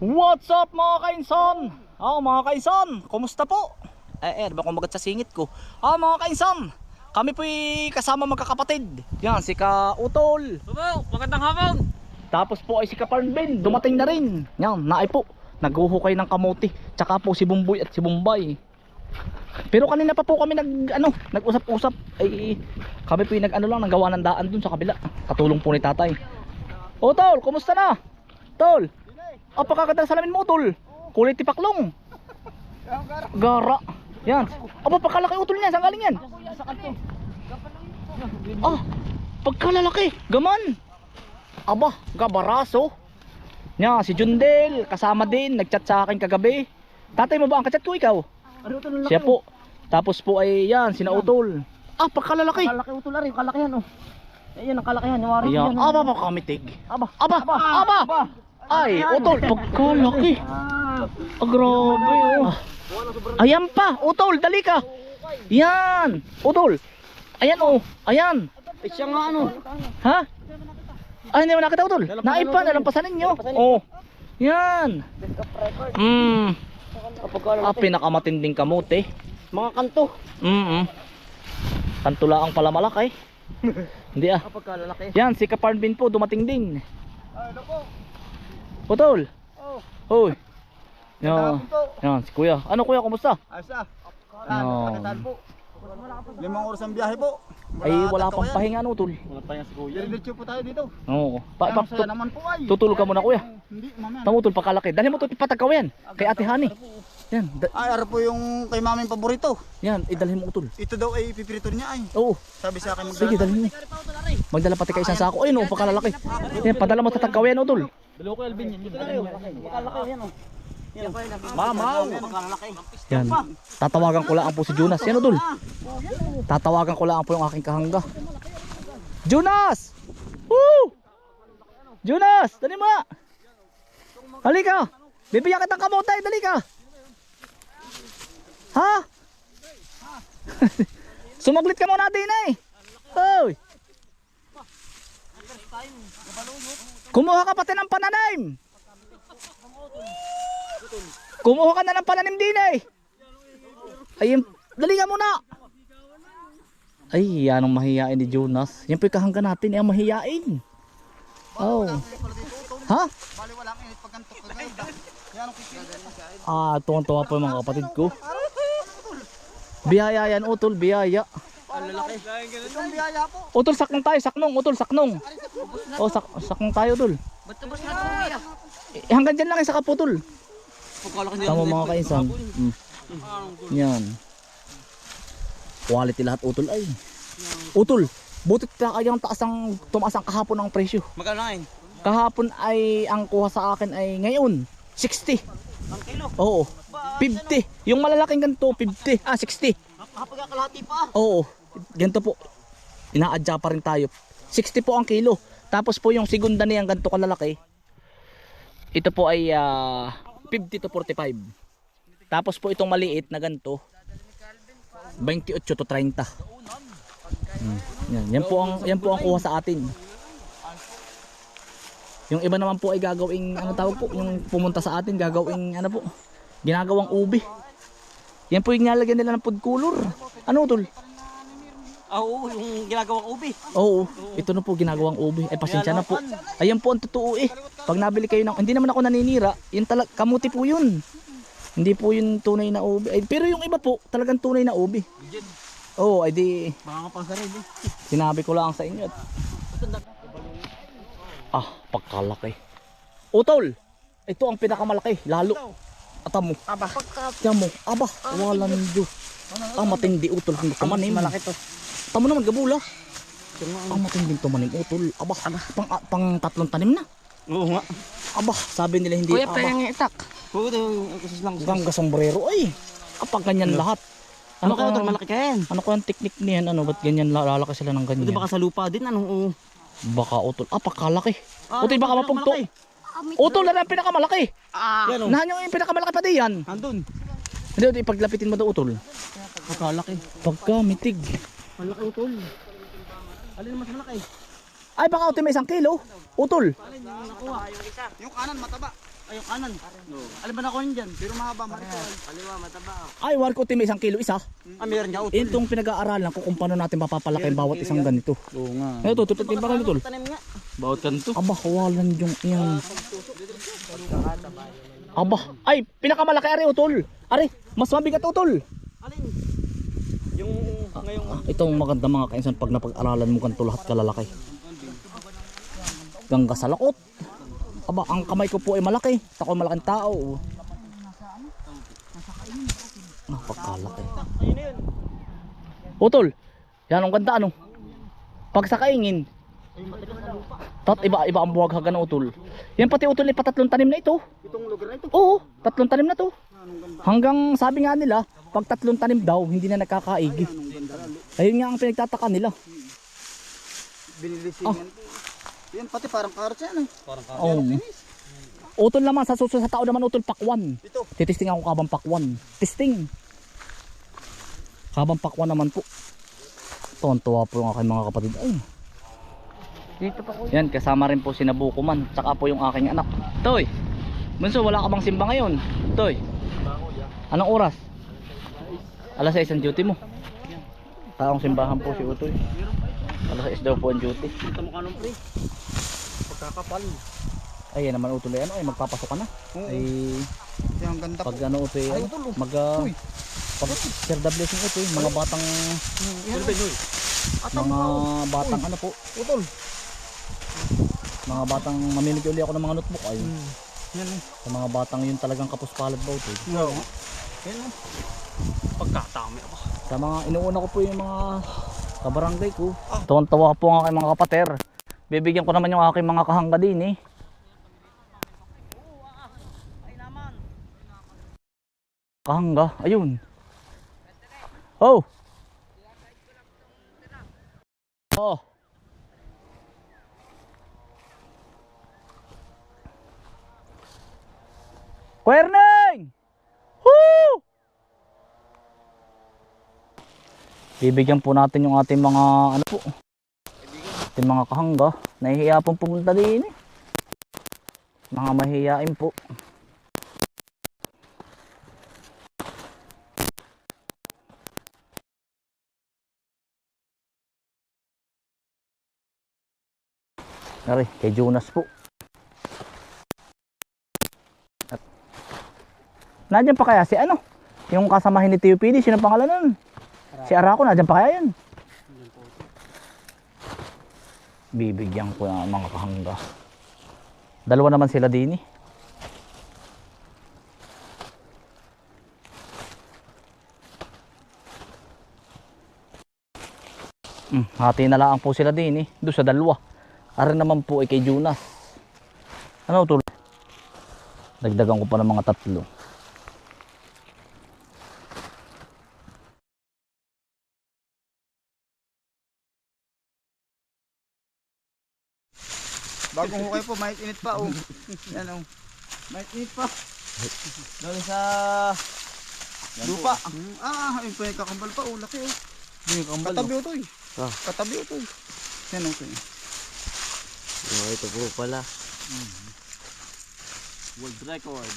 What's up mga kainsan? Mga kainsan, kumusta po? Ba kumagat sa singit ko. Mga kainsan, kami po'y kasama magkakapatid. Yan, si Ka Utol. Magandang hapon. Tapos po ay si Ka Parnben, dumating na rin. Yan, naay po, naghuhukay ng kamote. Tsaka po si Bumboy at si Bombay. Pero kanina pa po kami nag-usap-usap. Ay, kami po'y nagawa ng daan dun sa kabila. Katulong po ni tatay. Tol, kumusta na? Tol, pagkakadang salamin mo, Tol. Kulit tipaklong. Gara. Yan. Pagkalaki utol niya, saan galing yan? Pagkalalaki, gaman. Gabaraso. Yan, si Jundel, kasama din, nagchat sa akin kagabi. Tatay mo ba ang kachat ko, ikaw? Siya po. Tapos po ay yan, sina Utol. Pagkalalaki. Kalaki utol ari, kalaki yan oh. Ayan ang kalaki yan, wari yan. Kamitig. Ay, Utol, pagkalaki. Grabe oh. Ayan pa, Utol, dali ka. Yan, Utol. Ayan oh, ayan. Siya nga ano. Ha? Hindi mo nakita, Utol. Naipa, nalampasan ninyo. Oh. Yan. Pinakamatinding kamote. Mga kanto. Kanto lang pala malaki. Hindi Pagkalalaki. Yan, si Ka Parnben po dumating din. Utol. Hoy. Yan, si Kuya. Ano Kuya, kumusta? Ayos Yan. po. 5 oras ang biyahe po. Ay, wala pang pahinga, no, Utol. Wala pa yan si Kuya. Diretso po tayo dito. Oo. Saya naman po ay. Tutulog ka muna, Kuya. Hindi, mamaya. Tamo, Utol, pagkalaki. Dali mo ito ipatagaw yan. Kay Ate Hani. Yan. Ay, ara po yung kay maming paborito. Yan, idalhin mo, Utol. Ito daw ay pipirito niya ay. Oo. Sabi sa akin magdala. Sige, dalhin mo. Magdala pati ka isang sako. Ayun, pagkalalaki. Yan, padala mo sa tagaw yan, Utol. Dalawa ko Alvin yan. Kalaki yan oh. Mamaw. Pagkalalaki. Yan. Tatawagan ko lang po si Jonas. Yan, Utol. Tatawagan ko lang po yung aking kahangga. Jonas! Woo! Jonas! Dali mo! Halika! Bibigyan kitang kamote! Dali ka! Ha? Sumaglit ka muna din eh! Hoy! Kumuha ka pati ng pananim! Kumuha ka na ng pananim din eh! Ayun, dali ka muna! Ay, anong mahihain ni Jonas. Yan po yung kahangga natin, yan mahihain. Oh. Ha? Bali walang init pagkantok ka ngayon. Yan ang kikita. Tuwang-tuwa po yung mga kapatid ko. Biyaya yan, Utol, biyaya. Lalaki. Itong biyaya po. Utol, saknong tayo, saknong, Utol, saknong. Saknong tayo, Utol. Ba't ka ba sa Kuya? Hanggang dyan lang isa ka, Utol. Pagkalaki niya. Tama mga kainsan. Yan. Quality lahat, Utol ay. Utol, butit na kayang tumaas ang kahapon ang presyo. Magkano ngayon? Kahapon ay ang kuha sa akin ay ngayon 60. Ang kilo? Oo. 50. Yung malalaking ganito 50. 60. Pagkakalahati pa. Oo. Ganito po. Ina-adya pa rin tayo. 60 po ang kilo. Tapos po yung segunda niyang ganito kalalaki. Ito po ay 50 to 45. Tapos po itong maliit na ganito 28 to 30. Yan po ang kuha sa atin. Yung iba naman po ay gagawing ano tawag po, yung pumunta sa atin gagawing ano po, ginagawang ubi. Yan po yung nilalagyan nila ng food color. Ano, Tol? Oo, yung ginagawang ubi. Oo, ito na po ginagawang ubi. Ay pasensya na po. Ayan po ang totoo eh. Pag nabili kayo ng, hindi naman ako naninira, yung kamuti po yun. Hindi po yung tunay na ubi. Ay, pero yung iba po, talagang tunay na ubi. Oo, ay di Baka pang sarili. sinabi ko lang sa inyo. Pagkalaki. Utol, ito ang pinakamalaki, lalo. Atam mo. Tiyan mo. Wala nang Diyos. Matindi, Utol. Hindi ko manim. Malaki to. Tamo naman, gabula. Matinding tumanim, Utol. Pang tatlong tanim na. Oo nga. Sabi nila hindi. Kuya, payang itak. Oo, kusas lang. Gangga sombrero ay. Kapag ganyan lahat. Ano ka, malaki ka yan? Ano ko ang technique niyan? Ba't ganyan lalaki sila ng ganyan? Hindi baka sa lupa din, ano? Baka, Utol. Pagkalaki. Utol, baka mapugto. Utol na lang pinakamalaki. Yan o. Nahan yung pinakamalaki pa di yan. Andun. Hindi, ipaglapitin mo daw, Utol. Pagkalaki. Pagkamitig. Malaki utol. Alin mas malaki? Ay, baka Utol may 1 kilo. Utol. Yung kanan mataba. Ay, yung kanan. Alin ba na kunin dyan? Pero mahaba, marikol. Kaliwa, mataba. Ay, warko may 1 kilo isa. Ah, meron niya utol. Itong pinag-aaralan ko kung paano natin mapapalaki ang bawat isang ganito. Oo nga. Ano to, tututin ba kayo tol? Tanim nga. Bawat kanto. Aba, kawalan yung iyang. Aba, ay, pinakamalaki ari utol. Ari, mas mabigat utol. Alin? Yung ngayong... Itong maganda mga kainsan pag napag-aralan mo ganito lahat kalalaki. Gangga sa lakot. Aba, ang kamay ko po ay malaki. Ako ay malaking tao. Pagkalaki. Ayun na yun. Utol, yan ang ganda ano. Pag sa kaingin, iba ang buwag hagan ng utol. Yan pati utol ay patatlong tanim na ito. Itong lugar na ito. Oo, 3 tanim na to. Hanggang sabi nga nila, pag 3 tanim daw, hindi na nakakaigi. Ayun nga ang pinagtataka nila. Binilisingan ko. Yan, pati parang carrots yan eh. Oh. Utol naman, sa susunod sa tao naman utol, pakwan. Ito. Titisting ako kabang pakwan. Testing. Kabang pakwan naman po. Tuwan-tuwa po yung aking mga kapatid. Ay. Dito pa ko. Yan, kasama rin po si Nabukuman. Tsaka po yung aking anak. Toy, Bunso, wala ka bang simba ngayon? Toy, anong oras? Alas 6 ang duty mo. Taong simbahan po si Utoy. Alas 6 daw po ang duty. Ito mo kanong pre. Pagkakapal. Ay, yan naman Utoy. Ano, ay magpapasok ka na. Ay, Yan, ang ganda po. pag ano Utoy, Ay, ano, Utol, oh. pag share the blessing Utoy, mga batang, mga batang ano po, Utol. mga batang mamimigay uli ako ng mga notebook ay. Yan eh. Sa mga batang yun talagang kapuspalad ba Utoy. Oo. Yan eh. Pagkatami ako. Sa mga inuuna ko po yung mga kabarangay ko. Tuwan-tawa po ang aking mga kapater. Bibigyan ko naman yung aking mga kahangga din eh. Kahangga, ayun. Oh. Oh. Kuerneng! Woo! Bibigyan po natin yung ating mga ano po. Ating mga kahangga. Nahihiya pong pumunta din eh. Mga mahihiyain po. Nari, kay Jonas po. At, nandiyan pa kaya si ano? Yung kasamahin ni Tio PD, sino pangalan nun? Si Arako, nandiyan pa kaya yun? Bibigyan ko ng mga kahangga. Dalawa naman sila din eh. Hati na lang po sila din eh. Doon sa dalawa. Arin naman po ay kay Jonas. Ano to? Dagdagan ko pa ng mga 3. Bagong hukay po, may init pa oh. Yan oh. May init pa. Doon sa... Lupa. Ayun pa yung kakambal pa oh, laki oh. Katabi Utoy. Katabi Utoy. Yan Utoy. Oh, ito po pala. World record.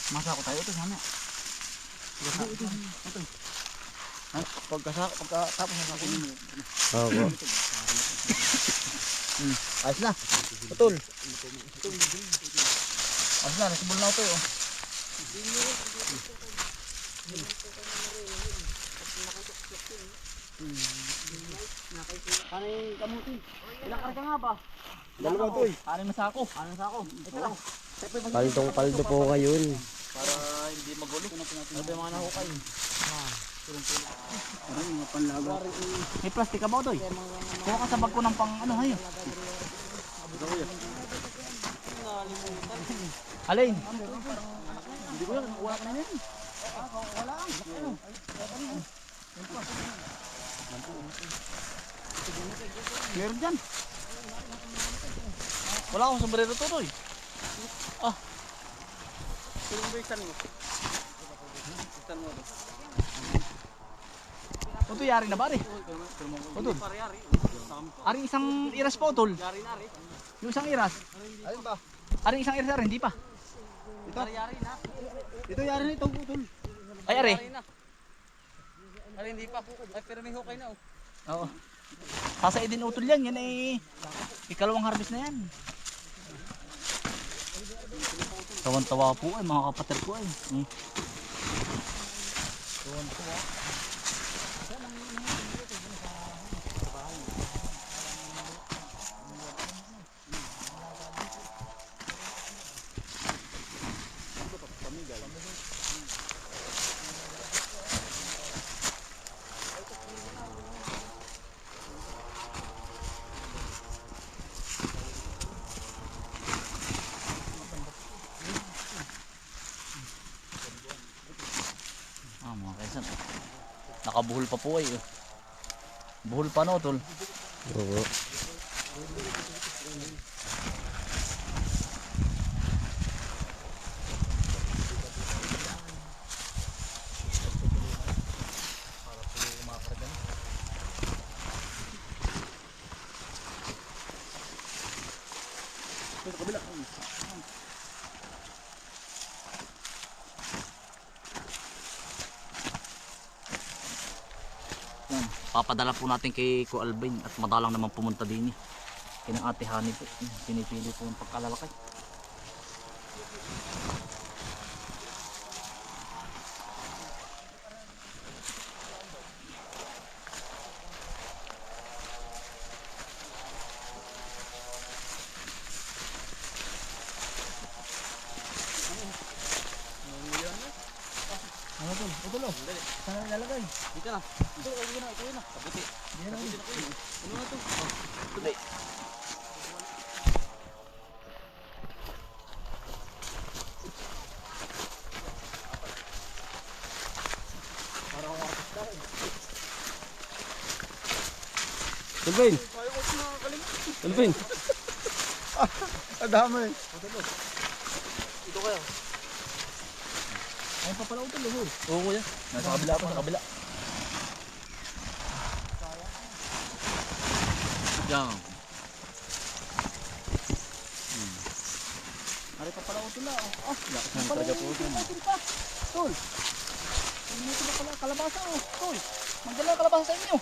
Masa ko tayo Utoy, sana. Utoy. Pagkatapos na ako nyo. Oo. Ayos na. Utol. Ayos na, nasibol na Utoy oh. Ano yung kamuti? Ilang karga nga ba? Dalawa Utoy. Anin na sako. Anong sako? Ito lang. Kaldong kaldo po ngayon. Para hindi magulo. Ano ba yung mga nahukay? Ay, mga panlaga. May plastic ka ba Utoy? Kuha ka sa bag ko ng pang ano hayo. Alin? Hindi ko lang, wala ka na yan. Meron dyan. Wala akong sombrero to Utoy. Tulong ba istan mo? Istan mo. Utoy, yari na ba rin? Utol. Ari isang iras pa Utol. Yari na rin. Yung isang iras. Ayun ba? Aring isang iras, hindi pa. Ito. Ito yari na ito, utol. Ay, are. Ay, hindi pa. Ay, pero may hukay na oh. Oo. Sasay din utol yan. Yan ay ikalawang harvest na yan. Tawan-tawa po ay mga kapatid ko ay. Tawan-tawa. Mga kaisan, nakabuhol pa po ay buhol pa no tol. Oo. Yan, papadala po natin kay Ko Alvin at madalang naman pumunta din niya. Kinang ate Hani po, pinipili po yung pagkalalakay. Ano tol? Ito lo. Saan nilalagay? Dito na. Ito na. Kaputi. Yan na. Ano na to? Tuloy. Alvin! Alvin! Ang dami. Ito kaya. Ayun pa pala utol lo. Oo kuya. Nasa kabila pa, sa kabila. Yan. Ari pa pala utol la. Ah, Saan talaga po ito? Tol. Ano ito pala kalabasa oh. Tol. Magdala ng kalabasa sa inyo.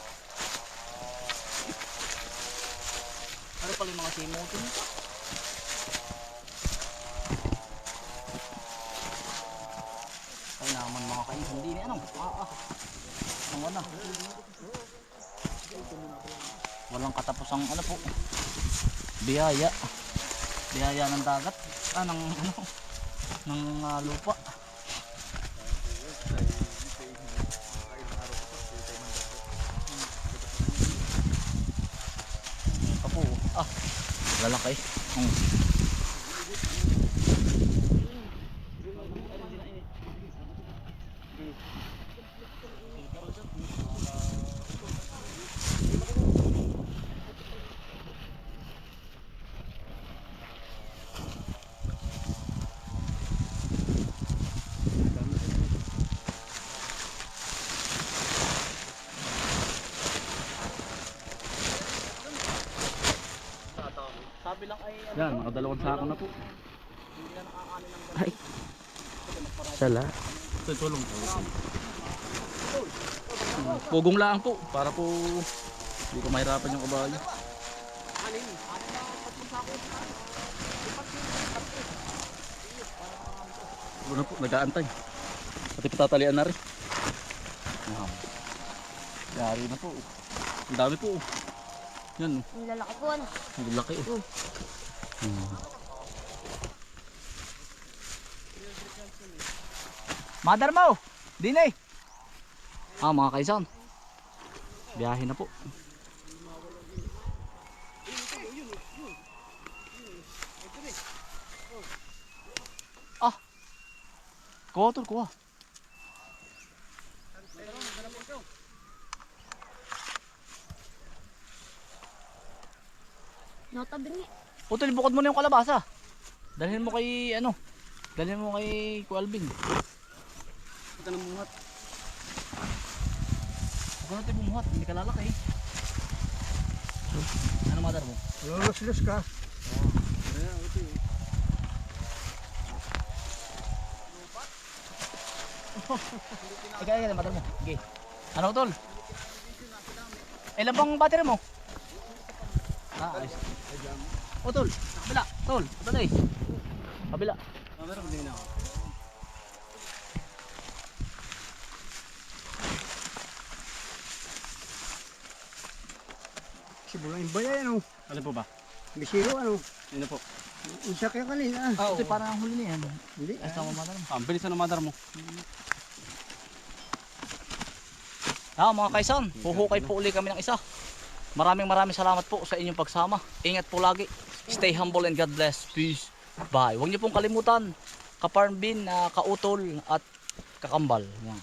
Ano pala yung mga simutin nito? Ay naman mga kain, hindi ni ano. Ang ano. Walang katapusang ano po. Biyaya. Biyaya ng dagat. Ng ano. Ng lupa. Kapo. Lalaki. Sabi lang ay ano. Yan, nakadalawang sako na po. Ay! Sala. Ito, tulong po. Pugong lang po, para po hindi ko mahirapan yung kabayo. Ano na po, nag-aantay. Pati patatalian na rin. Yari na po. Ang dami po. Yan. Ang lalaki po ano. Ang laki. Mother mo! Dinay! Mga kaisan. Biyahe na po. Kuha tol, kuha. Natabingi. Utol, bukod mo na yung kalabasa. Dalhin mo kay ano? Dalhin mo kay Ko Alvin. Ito ng muhat. Huwag natin bumuhat, hindi ka lalaki. Ano mother mo? Lulos-lus ka. Ika, battery mo. Okay. Ano tol? Ilan bang battery mo? Ayos. O tol, kabila. Tol, kabila eh. Kabila. Meron din ako. Si Bulang Imbaya yan, oh. Ano po ba? Bisiro, ano? Ano po? Isa kaya kanina. Ito parang ang huli na yan. Hindi. Ayos na battery mo. Ang bilis na ng madar mo. Mga kaisan, huhukay po uli kami ng isa. Maraming salamat po sa inyong pagsama. Ingat po lagi. Stay humble and God bless. Peace. Bye. Huwag niyo pong kalimutan, ka-farm bin, kautol at kakambal. Yan.